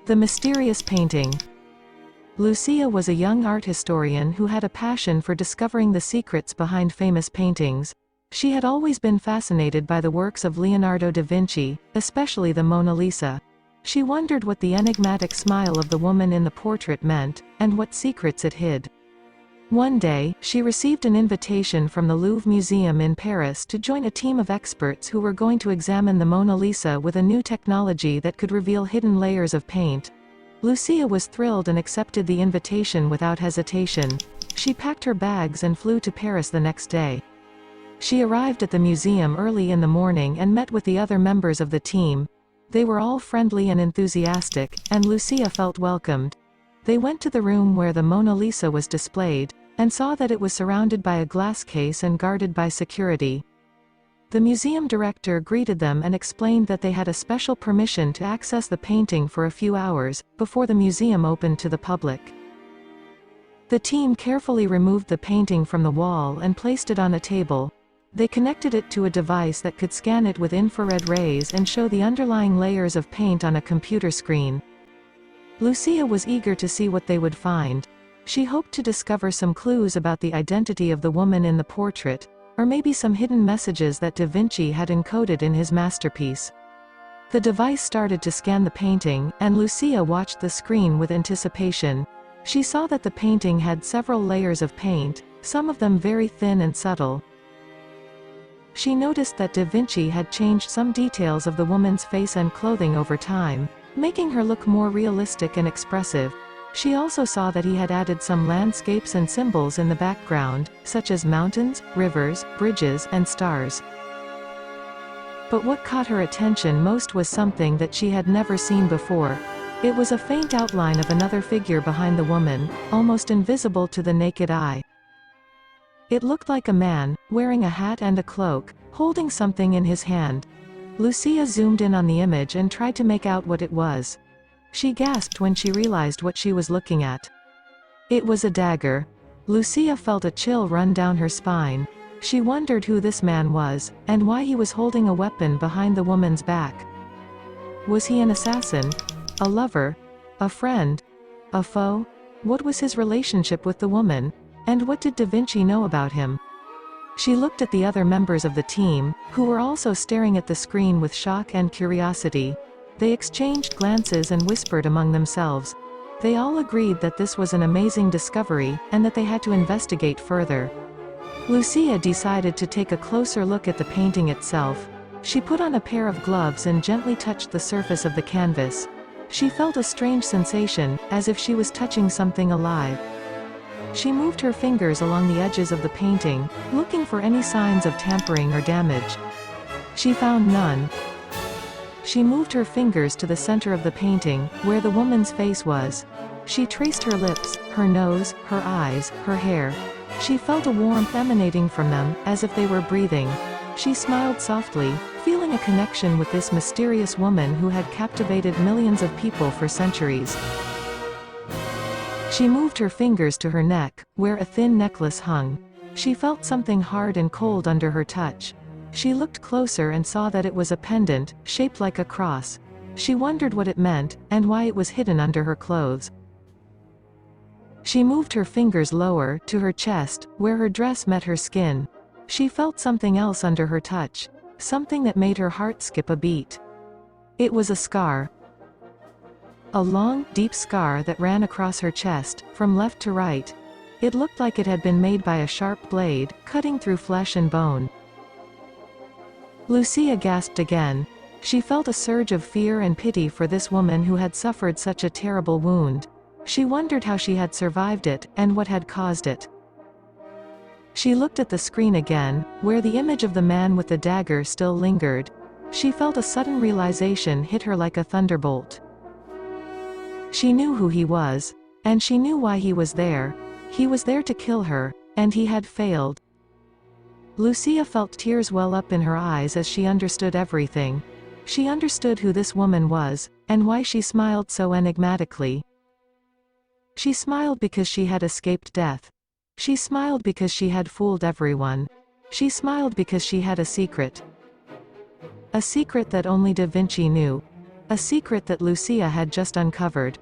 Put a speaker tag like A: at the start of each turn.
A: The mysterious painting. Lucia was a young art historian who had a passion for discovering the secrets behind famous paintings. She had always been fascinated by the works of Leonardo da Vinci, especially the Mona Lisa. She wondered what the enigmatic smile of the woman in the portrait meant, and what secrets it hid. One day, she received an invitation from the Louvre Museum in Paris to join a team of experts who were going to examine the Mona Lisa with a new technology that could reveal hidden layers of paint. Lucia was thrilled and accepted the invitation without hesitation. She packed her bags and flew to Paris the next day. She arrived at the museum early in the morning and met with the other members of the team. They were all friendly and enthusiastic, and Lucia felt welcomed. They went to the room where the Mona Lisa was displayed, and saw that it was surrounded by a glass case and guarded by security. The museum director greeted them and explained that they had a special permission to access the painting for a few hours, before the museum opened to the public. The team carefully removed the painting from the wall and placed it on a table. They connected it to a device that could scan it with infrared rays and show the underlying layers of paint on a computer screen. Lucia was eager to see what they would find. She hoped to discover some clues about the identity of the woman in the portrait, or maybe some hidden messages that Da Vinci had encoded in his masterpiece. The device started to scan the painting, and Lucia watched the screen with anticipation. She saw that the painting had several layers of paint, some of them very thin and subtle. She noticed that Da Vinci had changed some details of the woman's face and clothing over time, making her look more realistic and expressive. She also saw that he had added some landscapes and symbols in the background, such as mountains, rivers, bridges, and stars. But what caught her attention most was something that she had never seen before. It was a faint outline of another figure behind the woman, almost invisible to the naked eye. It looked like a man, wearing a hat and a cloak, holding something in his hand. Lucia zoomed in on the image and tried to make out what it was. She gasped when she realized what she was looking at. It was a dagger. Lucia felt a chill run down her spine. She wondered who this man was, and why he was holding a weapon behind the woman's back. Was he an assassin? A lover? A friend? A foe? What was his relationship with the woman? And what did Da Vinci know about him? She looked at the other members of the team, who were also staring at the screen with shock and curiosity. They exchanged glances and whispered among themselves. They all agreed that this was an amazing discovery, and that they had to investigate further. Lucia decided to take a closer look at the painting itself. She put on a pair of gloves and gently touched the surface of the canvas. She felt a strange sensation, as if she was touching something alive. She moved her fingers along the edges of the painting, looking for any signs of tampering or damage. She found none. She moved her fingers to the center of the painting, where the woman's face was. She traced her lips, her nose, her eyes, her hair. She felt a warmth emanating from them, as if they were breathing. She smiled softly, feeling a connection with this mysterious woman who had captivated millions of people for centuries. She moved her fingers to her neck, where a thin necklace hung. She felt something hard and cold under her touch. She looked closer and saw that it was a pendant, shaped like a cross. She wondered what it meant, and why it was hidden under her clothes. She moved her fingers lower, to her chest, where her dress met her skin. She felt something else under her touch, something that made her heart skip a beat. It was a scar. A long, deep scar that ran across her chest, from left to right. It looked like it had been made by a sharp blade, cutting through flesh and bone. Lucia gasped again. She felt a surge of fear and pity for this woman who had suffered such a terrible wound. She wondered how she had survived it, and what had caused it. She looked at the screen again, where the image of the man with the dagger still lingered. She felt a sudden realization hit her like a thunderbolt. She knew who he was, and she knew why he was there. He was there to kill her, and he had failed. Lucia felt tears well up in her eyes as she understood everything. She understood who this woman was, and why she smiled so enigmatically. She smiled because she had escaped death. She smiled because she had fooled everyone. She smiled because she had a secret. A secret that only Da Vinci knew. A secret that Lucia had just uncovered.